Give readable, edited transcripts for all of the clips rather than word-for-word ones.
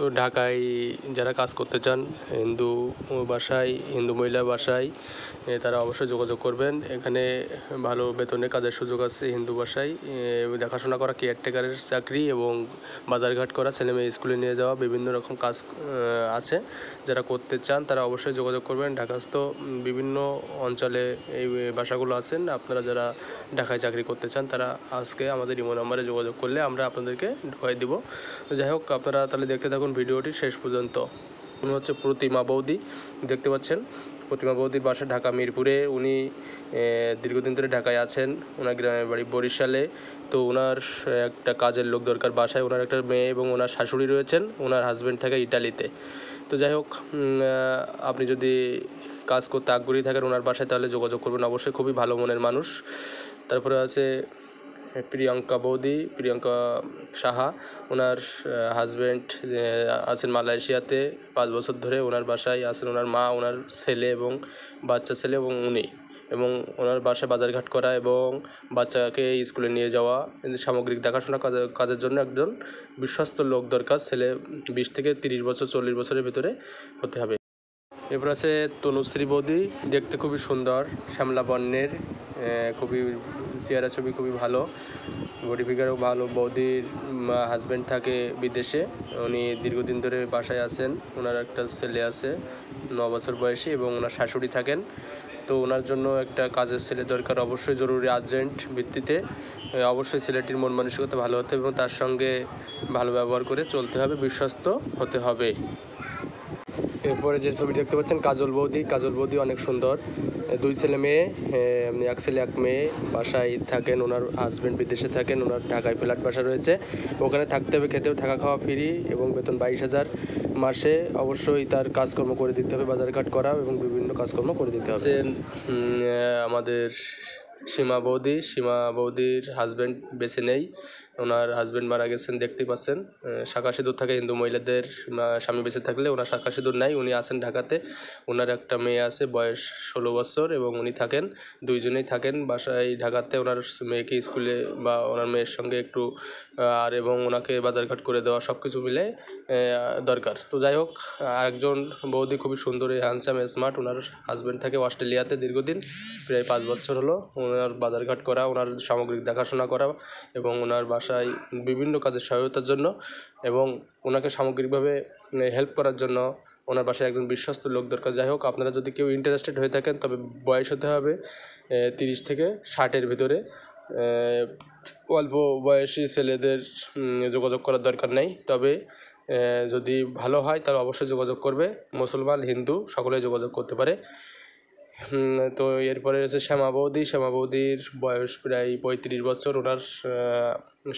তো ঢাকায় যারা কাজ করতে চান হিন্দু বাসায়, হিন্দু মহিলা বাসায়, তারা অবশ্যই যোগাযোগ করবেন। এখানে ভালো বেতনে কাজের সুযোগ আছে। হিন্দু বাসায় দেখাশোনা করা, কেয়ারটেকারের চাকরি এবং বাজারঘাট করা, ছেলেমেয়ে স্কুলে নিয়ে যাওয়া, বিভিন্ন রকম কাজ আছে। যারা করতে চান তারা অবশ্যই যোগাযোগ করবেন। ঢাকাস্থ বিভিন্ন অঞ্চলে এই বাসাগুলো আছেন। আপনারা যারা ঢাকায় চাকরি করতে চান তারা আজকে আমাদের ইমো নাম্বারে যোগাযোগ করলে আমরা আপনাদেরকে ঢোকাই দিব। যাই হোক, আপনারা তাহলে দেখতে থাকুন ভিডিওটি শেষ পর্যন্ত। উনি হচ্ছে প্রতিমা বৌদি, দেখতে পাচ্ছেন। প্রতিমা বৌদির বাসা ঢাকা মিরপুরে। উনি দীর্ঘদিন ধরে ঢাকায় আছেন। ওনার গ্রামের বাড়ি বরিশালে। তো ওনার একটা কাজের লোক দরকার বাসায়। ওনার একটা মেয়ে এবং ওনার শাশুড়ি রয়েছেন। ওনার হাজব্যান্ড থাকে ইটালিতে। তো যাই হোক, আপনি যদি কাজ করতে আগ্রহী থাকেন ওনার বাসায় তাহলে যোগাযোগ করবেন অবশ্যই। খুবই ভালো মনের মানুষ। তারপরে আছে প্রিয়াঙ্কা বৌদি, প্রিয়াঙ্কা সাহা। ওনার হাজব্যান্ড আছেন মালয়েশিয়াতে 5 বছর ধরে। ওনার বাসায় আছেন ওনার মা, ওনার ছেলে এবং বাচ্চা ছেলে এবং উনি। এবং ওনার বাসায় বাজারঘাট করা এবং বাচ্চাকে স্কুলে নিয়ে যাওয়া, সামগ্রিক দেখাশোনা কাজের জন্য একজন বিশ্বস্ত লোক দরকার। ছেলে 20 থেকে 30 বছর, 40 বছরের ভিতরে হতে হবে। এরপর আছে তনুশ্রী বৌদি, দেখতে খুবই সুন্দর, শ্যামলা বর্ণের, খুবই চেহারা ছবি খুবই ভালো, বডি ফিগারও ভালো। বৌদির হাজব্যান্ড থাকে বিদেশে। উনি দীর্ঘদিন ধরে বাসায় আছেন। ওনার একটা ছেলে আছে 9 বছর বয়সী এবং ওনার শাশুড়ি থাকেন। তো ওনার জন্য একটা কাজের ছেলে দরকার অবশ্যই, জরুরি, আর্জেন্ট ভিত্তিতে। অবশ্যই ছেলেটির মন মানসিকতা ভালো হতে হবে এবং তার সঙ্গে ভালো ব্যবহার করে চলতে হবে, বিশ্বস্ত হতে হবে। এরপরে যে ছবি দেখতে পাচ্ছেন কাজল বৌদি। কাজল বৌদি অনেক সুন্দর, 2 ছেলে মেয়ে, এক ছেলে এক মেয়ে, বাসায় থাকেন। ওনার হাজব্যান্ড বিদেশে থাকেন। ওনার ঢাকায় ফ্ল্যাট বাসা রয়েছে, ওখানে থাকতে হবে, খেতেও থাকা খাওয়া ফ্রি এবং বেতন 22,000 মাসে। অবশ্যই তার কাজকর্ম করে দিতে হবে, বাজারঘাট করা এবং বিভিন্ন কাজকর্ম করে দিতে হবে। আমাদের সীমা বৌদি। সীমা বৌদির হাজব্যান্ড বেঁচে নেই, ওনার হাজব্যান্ড মারা গেছেন, দেখতে পাচ্ছেন। শাঁখা সিঁদুর থাকে হিন্দু মহিলাদের, স্বামী বেঁচে থাকলে। ওনার শাঁখা সিঁদুর নাই, উনি আছেন ঢাকাতে। ওনার একটা মেয়ে আছে, বয়স 16 বছর এবং উনি থাকেন, 2 জনেই থাকেন বাসায় ঢাকাতে। ওনার মেয়েকে স্কুলে বা ওনার মেয়ের সঙ্গে একটু এবং ওনাকে বাজারঘাট করে দেওয়া, সব কিছু মিলে দরকার। তো যাই হোক, আরেকজন বৌদি খুবই সুন্দর, হ্যান্ডসাম, স্মার্ট। ওনার হাজব্যান্ড থাকে অস্ট্রেলিয়াতে দীর্ঘদিন, প্রায় 5 বছর হলো। ওনার বাজারঘাট করা, ওনার সামগ্রিক দেখাশোনা করা এবং ওনার বাসায় বিভিন্ন কাজের সহায়তার জন্য এবং ওনাকে সামগ্রিকভাবে হেল্প করার জন্য ওনার বাসায় একজন বিশ্বস্ত লোক দরকার। যাই হোক, আপনারা যদি কেউ ইন্টারেস্টেড হয়ে থাকেন তবে বয়স হতে হবে 30 থেকে 60-এর ভিতরে। অল্প বয়সী ছেলেদের যোগাযোগ করার দরকার নেই, তবে যদি ভালো হয় তাহলে অবশ্যই যোগাযোগ করবে। মুসলমান, হিন্দু সকলেই যোগাযোগ করতে পারে। তো এরপরে রয়েছে শ্যামা বৌদি। শ্যামা বৌদির বয়স প্রায় 35 বছর। ওনার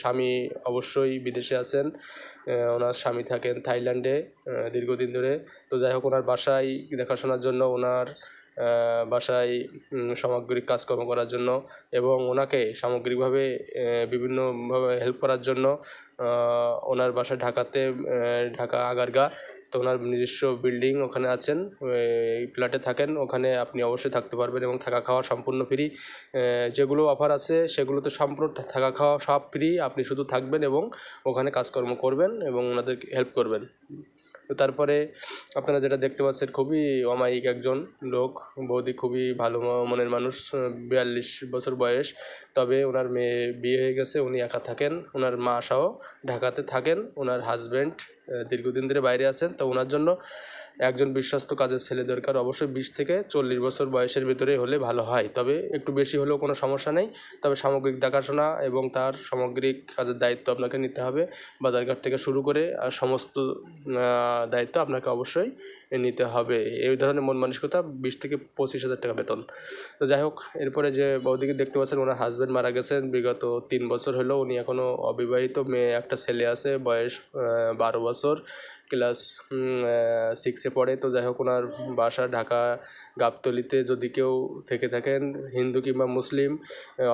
স্বামী অবশ্যই বিদেশে আছেন। ওনার স্বামী থাকেন থাইল্যান্ডে দীর্ঘদিন ধরে। তো যাই হোক, ওনার বাসায় দেখাশোনার জন্য, ওনার বাসায় সামগ্রিক কাজকর্ম করার জন্য এবং ওনাকে সামগ্রিকভাবে বিভিন্নভাবে হেল্প করার জন্য ওনার বাসা ঢাকাতে, ঢাকা আগারগা। তো ওনার নিজস্ব বিল্ডিং ওখানে আছেন, এই ফ্ল্যাটে থাকেন। ওখানে আপনি অবশ্যই থাকতে পারবেন এবং থাকা খাওয়া সম্পূর্ণ ফ্রি। যেগুলো অফার আছে সেগুলোতে সম্পূর্ণ থাকা খাওয়া সব ফ্রি। আপনি শুধু থাকবেন এবং ওখানে কাজকর্ম করবেন এবং ওনাদেরকে হেল্প করবেন। তো তারপরে আপনারা যেটা দেখতে পাচ্ছেন, খুবই অমায়িক একজন লোক, বৌদি খুবই ভালো মনের মানুষ, 42 বছর বয়স। তবে ওনার মেয়ে বিয়ে হয়ে গেছে, উনি একা থাকেন। ওনার মা সহ ঢাকাতে থাকেন। ওনার হাজব্যান্ড দীর্ঘদিন ধরে বাইরে আছেন। তো ওনার জন্য একজন বিশ্বস্ত কাজের ছেলে দরকার অবশ্যই। 20 থেকে 40 বছর বয়সের ভিতরে হলে ভালো হয়, তবে একটু বেশি হলেও কোনো সমস্যা নেই। তবে সামগ্রিক দেখাশোনা এবং তার সামগ্রিক কাজের দায়িত্ব আপনাকে নিতে হবে, বাজারঘাট থেকে শুরু করে আর সমস্ত দায়িত্ব আপনাকে অবশ্যই নিতে হবে। এই ধরনের মন মানসিকতা, 20 থেকে 25,000 টাকা বেতন। তো যাই হোক, এরপরে যে বৌদিকে দেখতে পাচ্ছেন, ওনার হাজব্যান্ড মারা গেছেন বিগত 3 বছর হলো। উনি এখনও অবিবাহিত, মেয়ে একটা ছেলে আছে, বয়স 12 বছর, ক্লাস 6-এ পড়ে। তো যাই হোক, ওনার বাসা ঢাকা গাবতলীতে। যদি কেউ থেকে থাকেন হিন্দু কিংবা মুসলিম,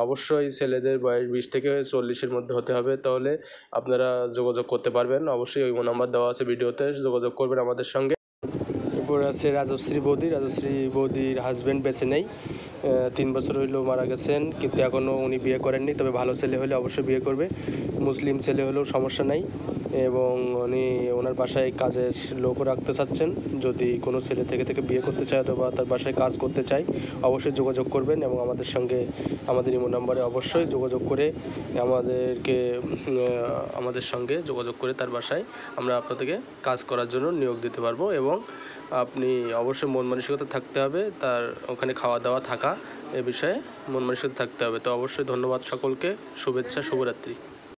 অবশ্যই ছেলেদের বয়স 20 থেকে 40-এর মধ্যে হতে হবে, তাহলে আপনারা যোগাযোগ করতে পারবেন। অবশ্যই ওই নাম্বার দেওয়া আছে ভিডিওতে, যোগাযোগ করবেন আমাদের সঙ্গে। এরপর আছে রাজশ্রী বৌদি। রাজশ্রী বৌদির হাজব্যান্ড বেঁচে নেই, 3 বছর হইলো মারা গেছেন, কিন্তু এখনও উনি বিয়ে করেননি। তবে ভালো ছেলে হলে অবশ্যই বিয়ে করবে, মুসলিম ছেলে হলেও সমস্যা নাই। এবং উনি ওনার বাসায় কাজের লোকও রাখতে চাচ্ছেন। যদি কোনো ছেলে থেকে বিয়ে করতে চায় অথবা তার বাসায় কাজ করতে চায় অবশ্যই যোগাযোগ করবেন এবং আমাদের ইমো নাম্বারে অবশ্যই যোগাযোগ করে আমাদের সঙ্গে যোগাযোগ করে তার বাসায় আমরা আপনাদেরকে কাজ করার জন্য নিয়োগ দিতে পারবো। এবং আপনি অবশ্যই মন মানসিকতা থাকতে হবে, তার ওখানে খাওয়া দাওয়া থাকা এ বিষয়ে মন মানসিকতা থাকতে হবে। তো অবশ্যই ধন্যবাদ সকলকে, শুভেচ্ছা, শুভরাত্রি।